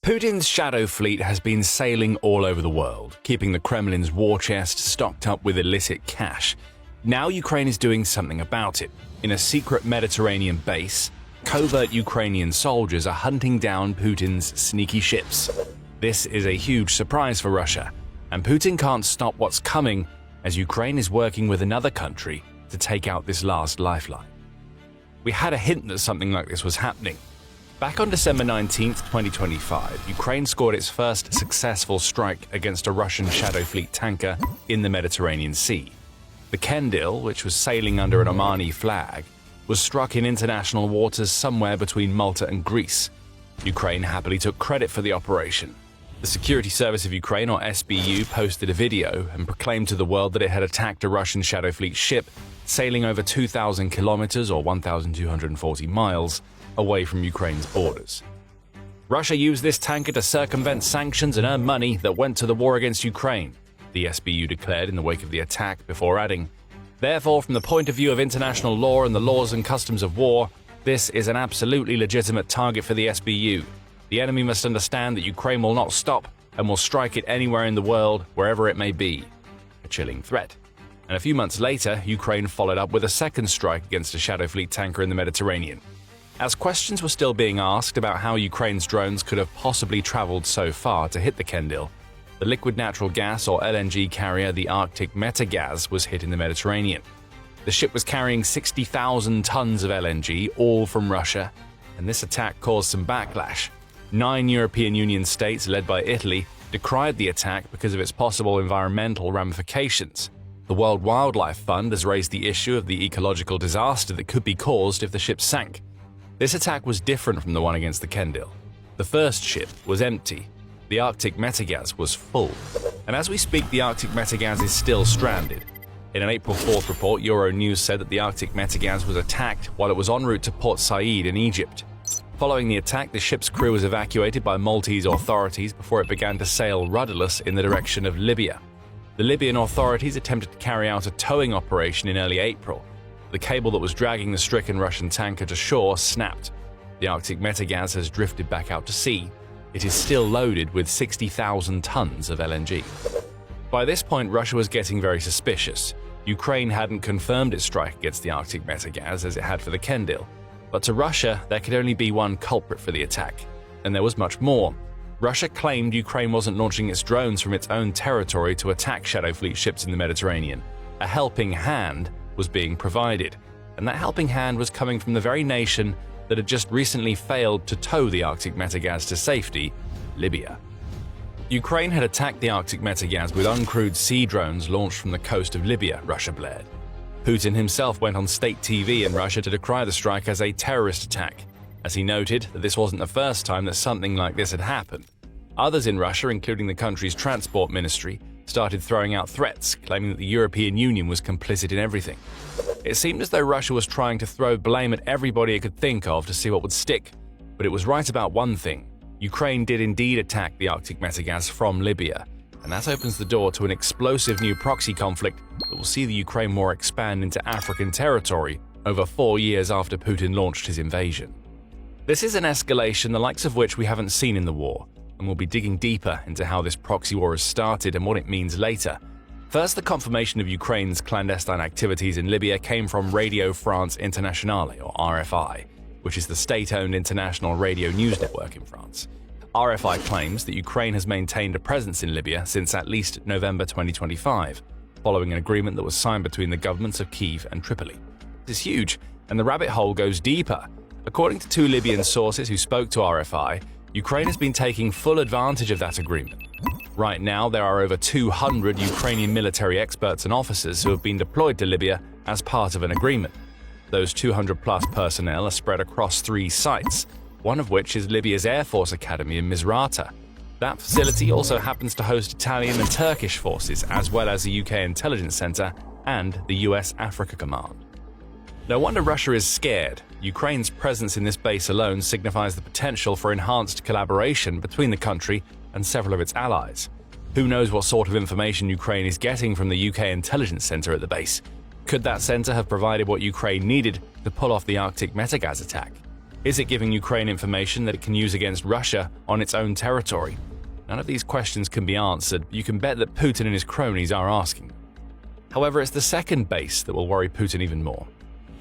Putin's shadow fleet has been sailing all over the world, keeping the Kremlin's war chest stocked up with illicit cash. Now Ukraine is doing something about it. In a secret Mediterranean base, covert Ukrainian soldiers are hunting down Putin's sneaky ships. This is a huge surprise for Russia, and Putin can't stop what's coming as Ukraine is working with another country to take out this last lifeline. We had a hint that something like this was happening. Back on December 19, 2025, Ukraine scored its first successful strike against a Russian Shadow Fleet tanker in the Mediterranean Sea. The Kendil, which was sailing under an Omani flag, was struck in international waters somewhere between Malta and Greece. Ukraine happily took credit for the operation. The Security Service of Ukraine, or SBU, posted a video and proclaimed to the world that it had attacked a Russian Shadow Fleet ship sailing over 2,000 kilometers or 1,240 miles away from Ukraine's borders. Russia used this tanker to circumvent sanctions and earn money that went to the war against Ukraine, the SBU declared in the wake of the attack, before adding, "Therefore, from the point of view of international law and the laws and customs of war, this is an absolutely legitimate target for the SBU. The enemy must understand that Ukraine will not stop and will strike it anywhere in the world, wherever it may be." A chilling threat. And a few months later, Ukraine followed up with a second strike against a Shadow Fleet tanker in the Mediterranean. As questions were still being asked about how Ukraine's drones could have possibly traveled so far to hit the Kendil, the liquid natural gas or LNG carrier, the Arctic Metagaz, was hit in the Mediterranean. The ship was carrying 60,000 tons of LNG, all from Russia, and this attack caused some backlash. 9 European Union states, led by Italy, decried the attack because of its possible environmental ramifications. The World Wildlife Fund has raised the issue of the ecological disaster that could be caused if the ship sank. This attack was different from the one against the Kendil. The first ship was empty. The Arctic Metagaz was full. And as we speak, the Arctic Metagaz is still stranded. In an April 4th report, Euronews said that the Arctic Metagaz was attacked while it was en route to Port Said in Egypt. Following the attack, the ship's crew was evacuated by Maltese authorities before it began to sail rudderless in the direction of Libya. The Libyan authorities attempted to carry out a towing operation in early April. The cable that was dragging the stricken Russian tanker to shore snapped. The Arctic Metagaz has drifted back out to sea. It is still loaded with 60,000 tons of LNG. By this point, Russia was getting very suspicious. Ukraine hadn't confirmed its strike against the Arctic Metagaz as it had for the Kendil. But to Russia, there could only be one culprit for the attack. And there was much more. Russia claimed Ukraine wasn't launching its drones from its own territory to attack Shadow Fleet ships in the Mediterranean. A helping hand was being provided, and that helping hand was coming from the very nation that had just recently failed to tow the Arctic Metagaz to safety, Libya. Ukraine had attacked the Arctic Metagaz with uncrewed sea drones launched from the coast of Libya, Russia blared. Putin himself went on state TV in Russia to decry the strike as a terrorist attack, as he noted that this wasn't the first time that something like this had happened. Others in Russia, including the country's transport ministry, started throwing out threats, claiming that the European Union was complicit in everything. It seemed as though Russia was trying to throw blame at everybody it could think of to see what would stick. But it was right about one thing. Ukraine did indeed attack the Arctic Metagaz from Libya, and that opens the door to an explosive new proxy conflict that will see the Ukraine war expand into African territory over 4 years after Putin launched his invasion. This is an escalation the likes of which we haven't seen in the war, and we'll be digging deeper into how this proxy war has started and what it means later. First, the confirmation of Ukraine's clandestine activities in Libya came from Radio France Internationale, or RFI, which is the state-owned international radio news network in France. RFI claims that Ukraine has maintained a presence in Libya since at least November 2025, following an agreement that was signed between the governments of Kyiv and Tripoli. This is huge, and the rabbit hole goes deeper. According to 2 Libyan sources who spoke to RFI, Ukraine has been taking full advantage of that agreement. Right now, there are over 200 Ukrainian military experts and officers who have been deployed to Libya as part of an agreement. Those 200-plus personnel are spread across 3 sites, one of which is Libya's Air Force Academy in Misrata. That facility also happens to host Italian and Turkish forces, as well as the UK Intelligence Center and the US Africa Command. No wonder Russia is scared. Ukraine's presence in this base alone signifies the potential for enhanced collaboration between the country and several of its allies. Who knows what sort of information Ukraine is getting from the UK Intelligence Center at the base? Could that center have provided what Ukraine needed to pull off the Arctic Metagaz attack? Is it giving Ukraine information that it can use against Russia on its own territory? None of these questions can be answered, but you can bet that Putin and his cronies are asking. However, it's the second base that will worry Putin even more.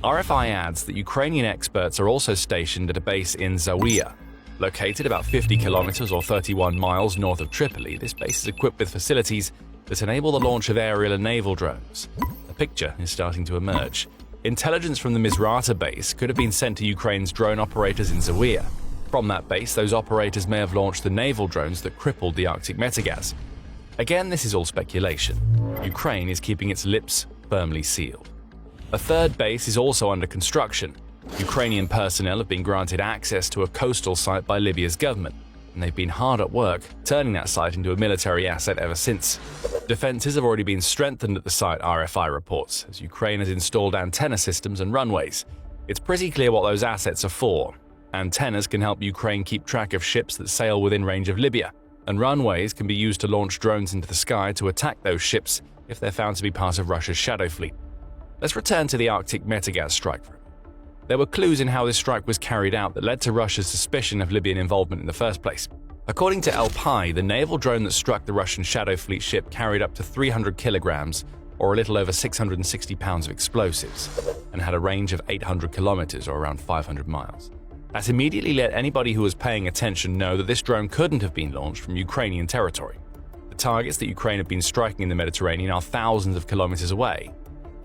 RFI adds that Ukrainian experts are also stationed at a base in Zawiya. Located about 50 kilometers or 31 miles north of Tripoli, this base is equipped with facilities that enable the launch of aerial and naval drones. A picture is starting to emerge. Intelligence from the Misrata base could have been sent to Ukraine's drone operators in Zawiya. From that base, those operators may have launched the naval drones that crippled the Arctic Metagaz. Again, this is all speculation. Ukraine is keeping its lips firmly sealed. A third base is also under construction. Ukrainian personnel have been granted access to a coastal site by Libya's government, and they've been hard at work turning that site into a military asset ever since. Defenses have already been strengthened at the site, RFI reports, as Ukraine has installed antenna systems and runways. It's pretty clear what those assets are for. Antennas can help Ukraine keep track of ships that sail within range of Libya, and runways can be used to launch drones into the sky to attack those ships if they're found to be part of Russia's shadow fleet. Let's return to the Arctic Metagaz strike for a moment. There were clues in how this strike was carried out that led to Russia's suspicion of Libyan involvement in the first place. According to El Pai, the naval drone that struck the Russian shadow fleet ship carried up to 300 kilograms, or a little over 660 pounds of explosives, and had a range of 800 kilometers, or around 500 miles. That immediately let anybody who was paying attention know that this drone couldn't have been launched from Ukrainian territory. The targets that Ukraine have been striking in the Mediterranean are thousands of kilometers away.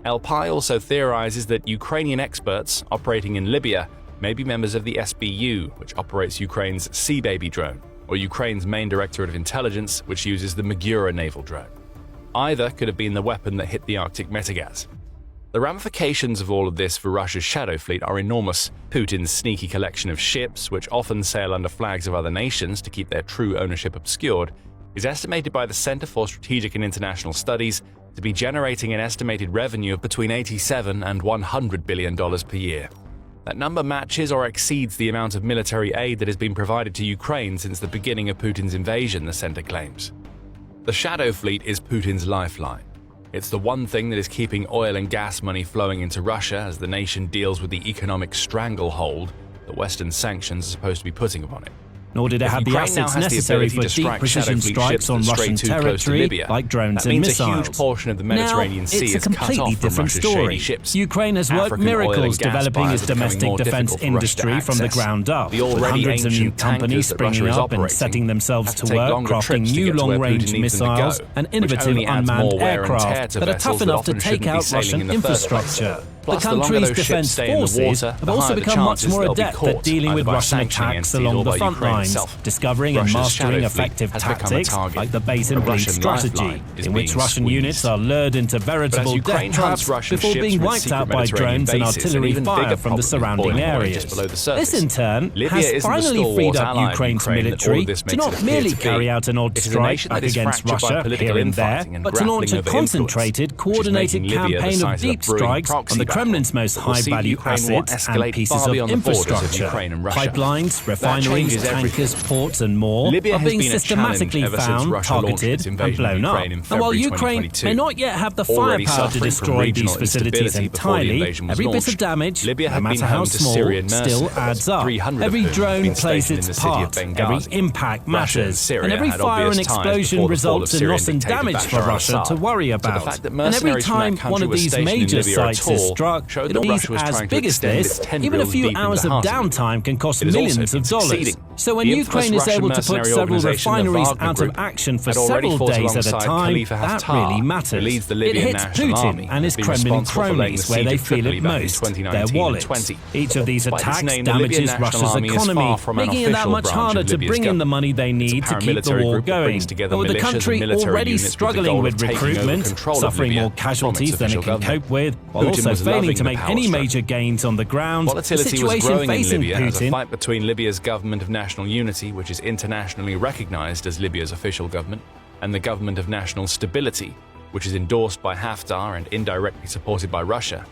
El Pai also theorizes that Ukrainian experts operating in Libya may be members of the SBU, which operates Ukraine's SeaBaby drone, or Ukraine's main directorate of intelligence, which uses the GUR naval drone. Either could have been the weapon that hit the Arctic Metagaz. The ramifications of all of this for Russia's shadow fleet are enormous. Putin's sneaky collection of ships, which often sail under flags of other nations to keep their true ownership obscured, is estimated by the Center for Strategic and International Studies to be generating an estimated revenue of between $87 and $100 billion per year. That number matches or exceeds the amount of military aid that has been provided to Ukraine since the beginning of Putin's invasion, the center claims. The shadow fleet is Putin's lifeline. It's the one thing that is keeping oil and gas money flowing into Russia as the nation deals with the economic stranglehold that Western sanctions are supposed to be putting upon it. Nor did it have the assets necessary for deep precision strikes on Russian territory, like drones and missiles. That means a huge portion of the Mediterranean Sea is cut off from Russia's shady ships. Ukraine has worked miracles developing its domestic defense industry from the ground up, with hundreds of new companies springing up and setting themselves to work crafting new long-range missiles and innovative unmanned aircraft that are tough enough to take out Russian infrastructure. The country's defense forces have also become much more adept at dealing with Russian attacks along the front lines, discovering and mastering effective tactics like the base-and-bleed strategy, in which Russian units are lured into veritable death traps before being wiped out by drones and artillery fire from the surrounding areas. This, in turn, has finally freed up Ukraine's military to not merely carry out an odd strike back against Russia here and there, but to launch a concentrated, coordinated campaign of deep strikes on the Kremlin's most high-value assets and pieces of infrastructure. Pipelines, refineries, tankers, ports and more are being systematically found, targeted and blown up. And while Ukraine may not yet have the firepower to destroy these facilities entirely, every bit of damage, no matter how small, still adds up. Every drone plays its part, every impact matters, and every fire and explosion results in loss and damage for Russia to worry about. And every time one of these major sites is struck, these as big as this, even a few hours of downtime can cost millions of dollars. So when Ukraine is able to put several refineries out of action for several days at a time, that really matters. It hits Putin and his Kremlin cronies where they feel it most, their wallets. Each of these attacks damages Russia's economy, making it that much harder to bring in the money they need to keep the war going. But with the country already struggling with recruitment, suffering more casualties than it can cope with, while also failing to make any major gains on the ground, the situation facing Putin, a fight between Libya's government of national unity, which is internationally recognized as Libya's official government, and the government of national stability, which is endorsed by Haftar and indirectly supported by Russia.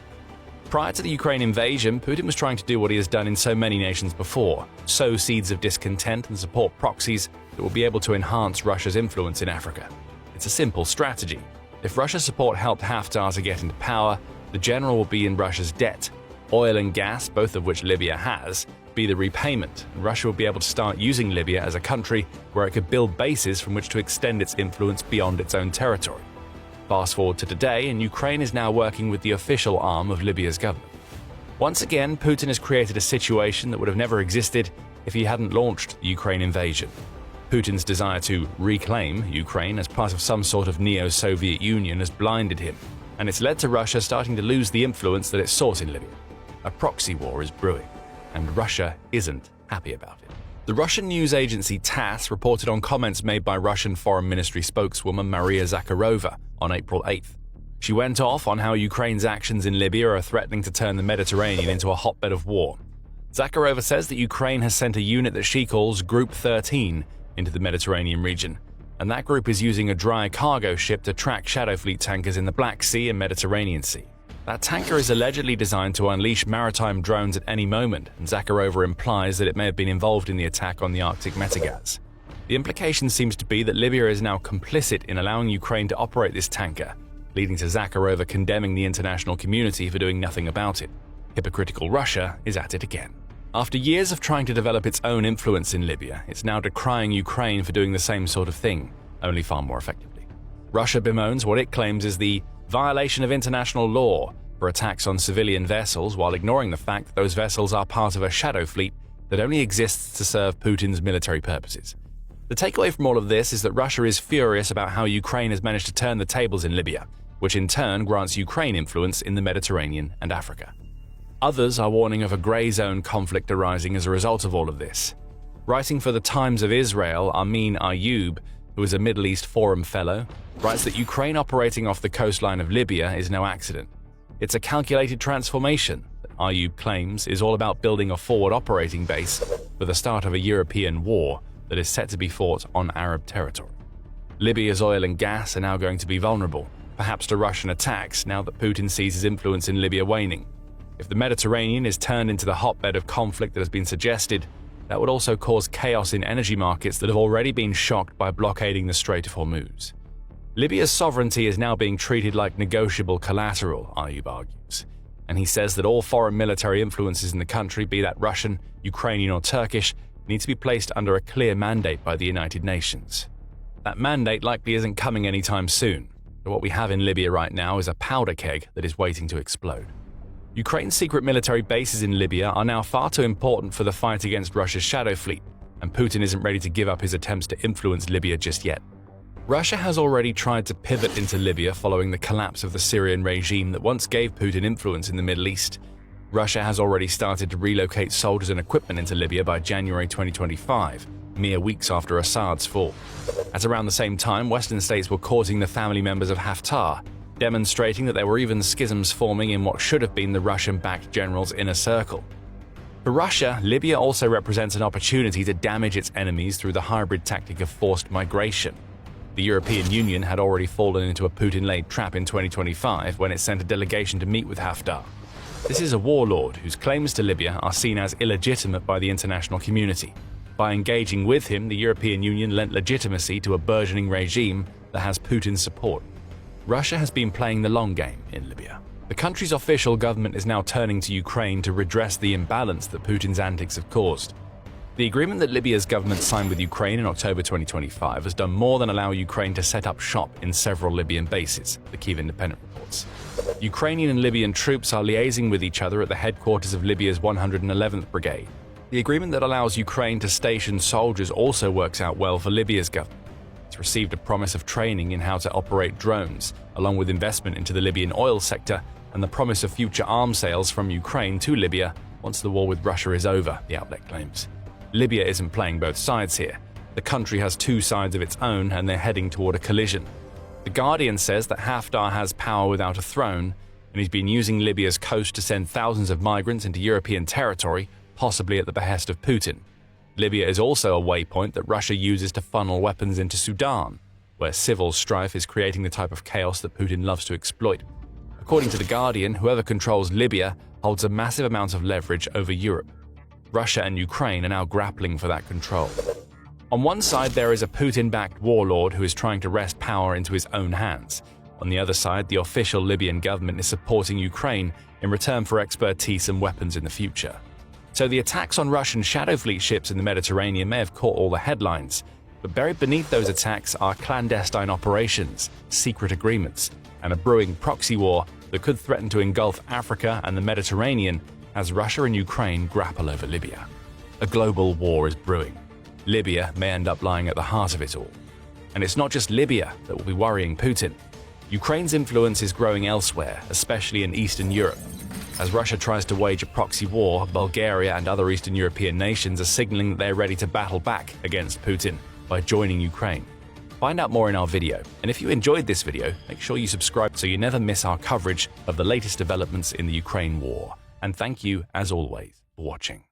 Prior to the Ukraine invasion, Putin was trying to do what he has done in so many nations before: sow seeds of discontent and support proxies that will be able to enhance Russia's influence in Africa. It's a simple strategy. If Russia's support helped Haftar to get into power, the general will be in Russia's debt. Oil and gas, both of which Libya has, be the repayment, and Russia would be able to start using Libya as a country where it could build bases from which to extend its influence beyond its own territory. Fast forward to today, and Ukraine is now working with the official arm of Libya's government. Once again, Putin has created a situation that would have never existed if he hadn't launched the Ukraine invasion. Putin's desire to reclaim Ukraine as part of some sort of neo-Soviet Union has blinded him, and it's led to Russia starting to lose the influence that it sought in Libya. A proxy war is brewing, and Russia isn't happy about it. The Russian news agency TASS reported on comments made by Russian Foreign Ministry spokeswoman Maria Zakharova on April 8th. She went off on how Ukraine's actions in Libya are threatening to turn the Mediterranean into a hotbed of war. Zakharova says that Ukraine has sent a unit that she calls Group 13 into the Mediterranean region, and that group is using a dry cargo ship to track Shadow Fleet tankers in the Black Sea and Mediterranean Sea. That tanker is allegedly designed to unleash maritime drones at any moment, and Zakharova implies that it may have been involved in the attack on the Arctic Metagaz. The implication seems to be that Libya is now complicit in allowing Ukraine to operate this tanker, leading to Zakharova condemning the international community for doing nothing about it. Hypocritical Russia is at it again. After years of trying to develop its own influence in Libya, it's now decrying Ukraine for doing the same sort of thing, only far more effectively. Russia bemoans what it claims is the violation of international law for attacks on civilian vessels, while ignoring the fact that those vessels are part of a shadow fleet that only exists to serve Putin's military purposes. The takeaway from all of this is that Russia is furious about how Ukraine has managed to turn the tables in Libya, which in turn grants Ukraine influence in the Mediterranean and Africa. Others are warning of a grey zone conflict arising as a result of all of this. Writing for the Times of Israel, Amin Ayoub, who is a Middle East Forum Fellow, writes that Ukraine operating off the coastline of Libya is no accident. It's a calculated transformation that Ayoub claims is all about building a forward operating base for the start of a European war that is set to be fought on Arab territory. Libya's oil and gas are now going to be vulnerable, perhaps to Russian attacks now that Putin sees his influence in Libya waning. If the Mediterranean is turned into the hotbed of conflict that has been suggested, that would also cause chaos in energy markets that have already been shocked by blockading the Strait of Hormuz. Libya's sovereignty is now being treated like negotiable collateral, Ayoub argues, and he says that all foreign military influences in the country, be that Russian, Ukrainian or Turkish, need to be placed under a clear mandate by the United Nations. That mandate likely isn't coming anytime soon, so what we have in Libya right now is a powder keg that is waiting to explode. Ukraine's secret military bases in Libya are now far too important for the fight against Russia's shadow fleet, and Putin isn't ready to give up his attempts to influence Libya just yet. Russia has already tried to pivot into Libya following the collapse of the Syrian regime that once gave Putin influence in the Middle East. Russia has already started to relocate soldiers and equipment into Libya by January 2025, mere weeks after Assad's fall. At around the same time, Western states were courting the family members of Haftar, demonstrating that there were even schisms forming in what should have been the Russian-backed general's inner circle. For Russia, Libya also represents an opportunity to damage its enemies through the hybrid tactic of forced migration. The European Union had already fallen into a Putin-laid trap in 2025 when it sent a delegation to meet with Haftar. This is a warlord whose claims to Libya are seen as illegitimate by the international community. By engaging with him, the European Union lent legitimacy to a burgeoning regime that has Putin's support. Russia has been playing the long game in Libya. The country's official government is now turning to Ukraine to redress the imbalance that Putin's antics have caused. The agreement that Libya's government signed with Ukraine in October 2025 has done more than allow Ukraine to set up shop in several Libyan bases, the Kyiv Independent reports. Ukrainian and Libyan troops are liaising with each other at the headquarters of Libya's 111th Brigade. The agreement that allows Ukraine to station soldiers also works out well for Libya's government. It's received a promise of training in how to operate drones, along with investment into the Libyan oil sector and the promise of future arms sales from Ukraine to Libya once the war with Russia is over, the outlet claims. Libya isn't playing both sides here. The country has two sides of its own and they're heading toward a collision. The Guardian says that Haftar has power without a throne, and he's been using Libya's coast to send thousands of migrants into European territory, possibly at the behest of Putin. Libya is also a waypoint that Russia uses to funnel weapons into Sudan, where civil strife is creating the type of chaos that Putin loves to exploit. According to The Guardian, whoever controls Libya holds a massive amount of leverage over Europe. Russia and Ukraine are now grappling for that control. On one side, there is a Putin-backed warlord who is trying to wrest power into his own hands. On the other side, the official Libyan government is supporting Ukraine in return for expertise and weapons in the future. So the attacks on Russian shadow fleet ships in the Mediterranean may have caught all the headlines, but buried beneath those attacks are clandestine operations, secret agreements, and a brewing proxy war that could threaten to engulf Africa and the Mediterranean as Russia and Ukraine grapple over Libya. A global war is brewing. Libya may end up lying at the heart of it all. And it's not just Libya that will be worrying Putin. Ukraine's influence is growing elsewhere, especially in Eastern Europe. As Russia tries to wage a proxy war, Bulgaria and other Eastern European nations are signaling that they're ready to battle back against Putin by joining Ukraine. Find out more in our video, and if you enjoyed this video, make sure you subscribe so you never miss our coverage of the latest developments in the Ukraine war. And thank you, as always, for watching.